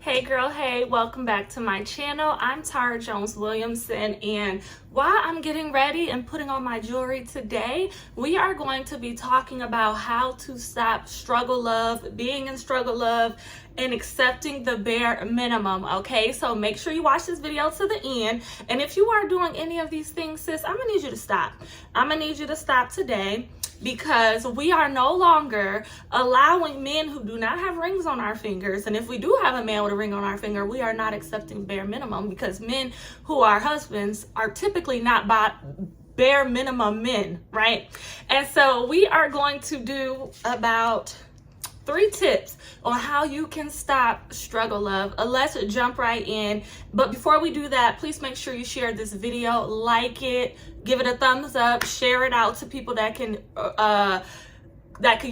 Hey girl, hey, welcome back to my channel. I'm Tara Jones-Williamson, and while I'm getting ready and putting on my jewelry today, we are going to be talking about how to stop struggle love, being in struggle love, and accepting the bare minimum, okay? So make sure you watch this video to the end, and if you are doing any of these things, sis, I'm gonna need you to stop. I'm gonna need you to stop today, because we are no longer allowing men who do not have rings on our fingers, and if we do have a man with a ring on our finger, we are not accepting bare minimum, because men who are husbands are typically not bare minimum men, right? And so we are going to do about 3 tips on how you can stop struggle love. Let's jump right in. But before we do that, please make sure you share this video, like it, give it a thumbs up, share it out to people that could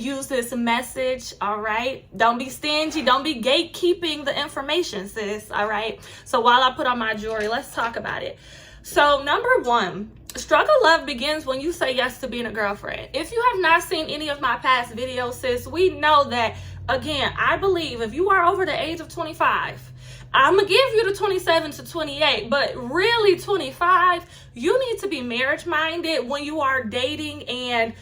use this message. All right, don't be stingy, don't be gatekeeping the information, sis. All right, so while I put on my jewelry, let's talk about it. So number 1, struggle love begins when you say yes to being a girlfriend. If you have not seen any of my past videos, sis, we know that, again, I believe if you are over the age of 25, I'm gonna give you the 27 to 28, but really 25, you need to be marriage minded when you are dating, and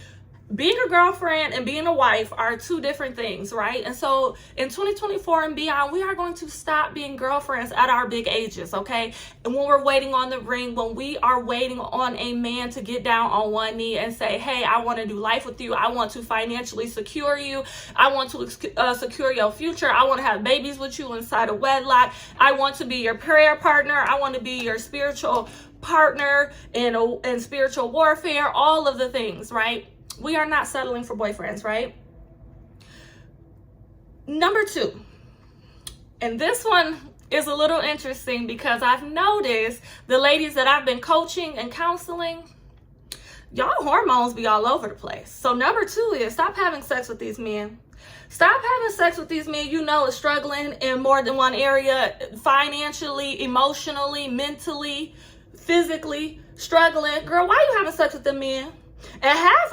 being a girlfriend and being a wife are 2 different things, right? And so in 2024 and beyond, we are going to stop being girlfriends at our big ages, okay? And when we're waiting on the ring, when we are waiting on a man to get down on one knee and say, hey, I want to do life with you. I want to financially secure you. I want to secure your future. I want to have babies with you inside a wedlock. I want to be your prayer partner. I want to be your spiritual partner in spiritual warfare, all of the things, right? We are not settling for boyfriends, right? Number 2, and this one is a little interesting because I've noticed the ladies that I've been coaching and counseling, y'all hormones be all over the place. So number 2 is stop having sex with these men. Stop having sex with these men you know is struggling in more than one area, financially, emotionally, mentally, physically struggling. Girl, why are you having sex with them men? And half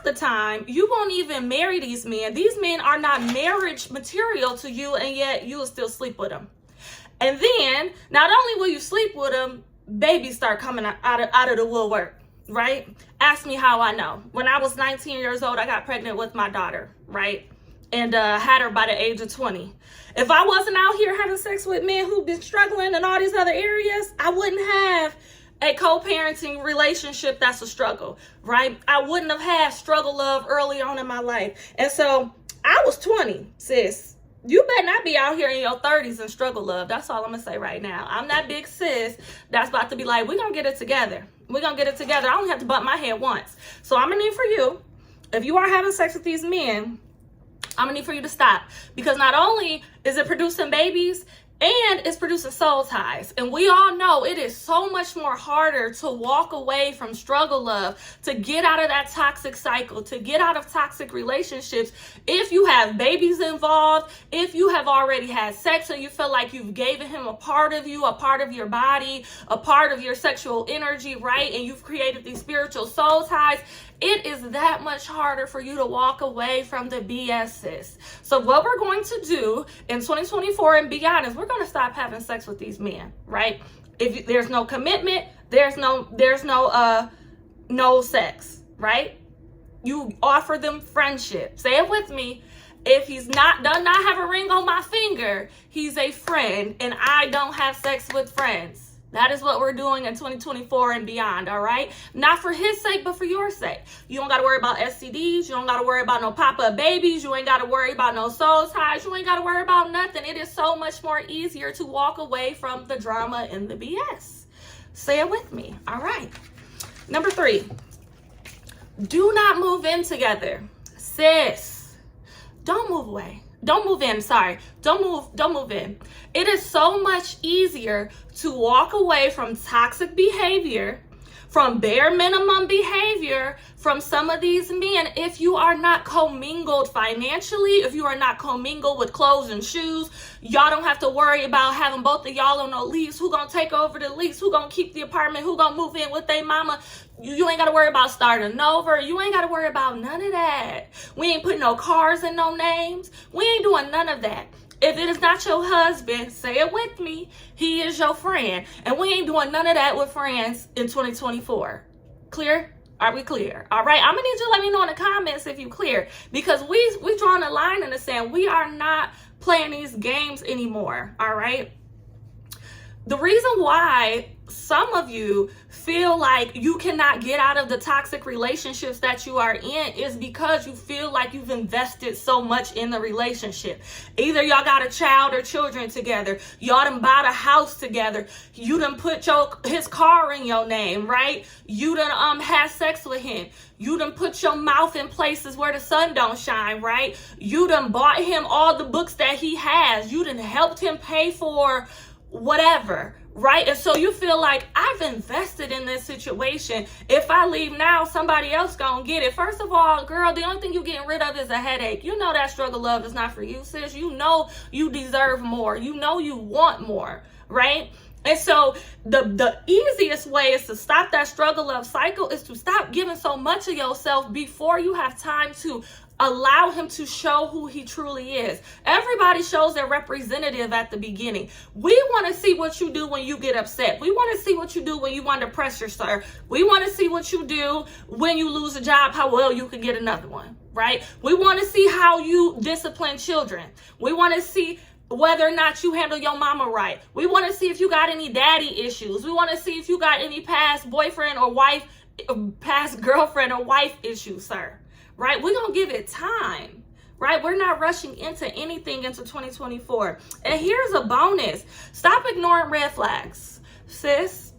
the time you won't even marry these men. These men are not marriage material to you, and yet you will still sleep with them. And then not only will you sleep with them, babies start coming out of the woodwork, right? Ask me how I know. When I was 19 years old, I got pregnant with my daughter, right? And had her by the age of 20. If I wasn't out here having sex with men who've been struggling in all these other areas, I wouldn't have a co-parenting relationship that's a struggle, right? I wouldn't have had struggle love early on in my life. And so I was 20, sis. You better not be out here in your 30s and struggle love. That's all I'm gonna say right now. I'm that big sis that's about to be like, we're gonna get it together. We're gonna get it together. I only have to bump my head once. So I'm gonna need for you, if you are having sex with these men, I'm gonna need for you to stop, because not only is it producing babies, and it's producing soul ties. And we all know it is so much more harder to walk away from struggle love, to get out of that toxic cycle, to get out of toxic relationships, if you have babies involved, if you have already had sex and you feel like you've given him a part of you, a part of your body, a part of your sexual energy, right? And you've created these spiritual soul ties. It is that much harder for you to walk away from the BS, sis. So what we're going to do in 2024 and beyond is we're going to stop having sex with these men, right? If there's no commitment, there's no sex, right? You offer them friendship. Say it with me. If he's does not have a ring on my finger, he's a friend, and I don't have sex with friends. That is what we're doing in 2024 and beyond, all right? Not for his sake, but for your sake. You don't got to worry about STDs. You don't got to worry about no pop-up babies. You ain't got to worry about no soul ties. You ain't got to worry about nothing. It is so much more easier to walk away from the drama and the BS. Say it with me, all right? Number 3, do not move in together. Sis, don't move away. Don't move in, sorry. Don't move in. It is so much easier to walk away from toxic behavior, from bare minimum behavior from some of these men if you are not commingled financially, if you are not commingled with clothes and shoes. Y'all don't have to worry about having both of y'all on a lease. Who gonna take over the lease? Who gonna keep the apartment? Who gonna move in with their mama? You ain't got to worry about starting over. You ain't got to worry about none of that. We ain't putting no cars in no names. We ain't doing none of that. If it is not your husband, say it with me, he is your friend. And we ain't doing none of that with friends in 2024. Clear? Are we clear? All right. I'm going to need you to let me know in the comments if you clear. Because we drawing a line in the sand. We are not playing these games anymore. All right. The reason why some of you feel like you cannot get out of the toxic relationships that you are in is because you feel like you've invested so much in the relationship. Either y'all got a child or children together. Y'all done bought a house together. You done put his car in your name, right? You done had sex with him. You done put your mouth in places where the sun don't shine, right? You done bought him all the books that he has. You done helped him pay for whatever, right? And so you feel like, I've invested in this situation. If I leave now, somebody else gonna get it. First of all, girl, the only thing you getting rid of is a headache. You know that struggle love is not for you, sis. You know you deserve more. You know you want more, right? And so the easiest way is to stop that struggle love cycle is to stop giving so much of yourself before you have time to allow him to show who he truly is. Everybody shows their representative at the beginning. We want to see what you do when you get upset. We want to see what you do when you under pressure, sir. We want to see what you do when you lose a job, how well you can get another one, right? We want to see how you discipline children. We want to see whether or not you handle your mama right. We want to see if you got any daddy issues. We want to see if you got any past boyfriend or wife, past girlfriend or wife issues, sir. Right? We're going to give it time, right? We're not rushing into anything into 2024. And here's a bonus. Stop ignoring red flags. Sis,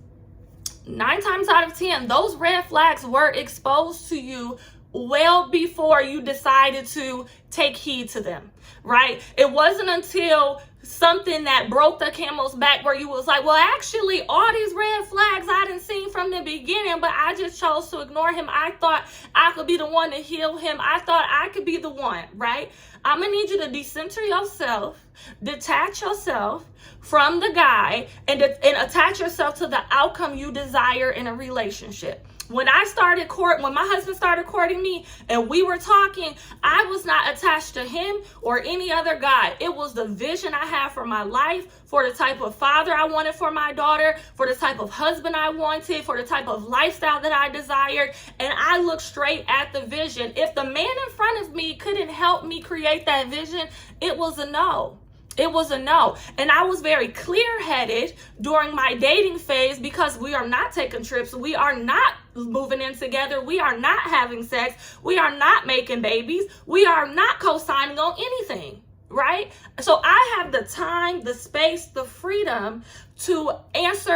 9 times out of 10, those red flags were exposed to you well before you decided to take heed to them, right? It wasn't until something that broke the camel's back where you was like, well, actually, all these red flags I didn't see from the beginning, but I just chose to ignore him. I thought I could be the one to heal him. I thought I could be the one, right? I'm going to need you to decenter yourself, detach yourself from the guy, and attach yourself to the outcome you desire in a relationship. When my husband started courting me and we were talking, I was not attached to him or any other guy. It was the vision I had for my life, for the type of father I wanted for my daughter, for the type of husband I wanted, for the type of lifestyle that I desired. And I looked straight at the vision. If the man in front of me couldn't help me create that vision, it was a no. It was a no. And I was very clear-headed during my dating phase because we are not taking trips. We are not moving in together. We are not having sex. We are not making babies. We are not co-signing on anything, right? So I have the time, the space, the freedom to ask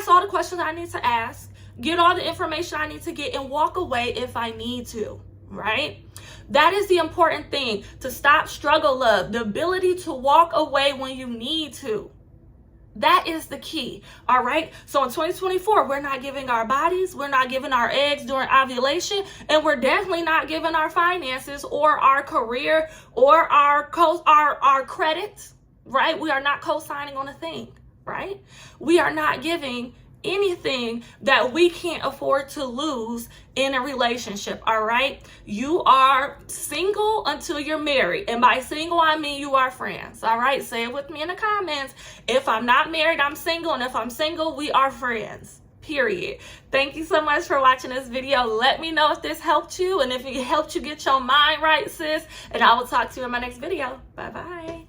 all the questions I need to ask, get all the information I need to get, and walk away if I need to, right? That is the important thing, to stop struggle love, the ability to walk away when you need to. That is the key, all right? So in 2024, we're not giving our bodies, we're not giving our eggs during ovulation, and we're definitely not giving our finances or our career or our credit, right? We are not co-signing on a thing, right? We are not giving anything that we can't afford to lose in a relationship, all right? You are single until you're married. And by single, I mean you are friends, all right? Say it with me in the comments. If I'm not married, I'm single. And if I'm single, we are friends, period. Thank you so much for watching this video. Let me know if this helped you and if it helped you get your mind right, sis. And I will talk to you in my next video. Bye-bye.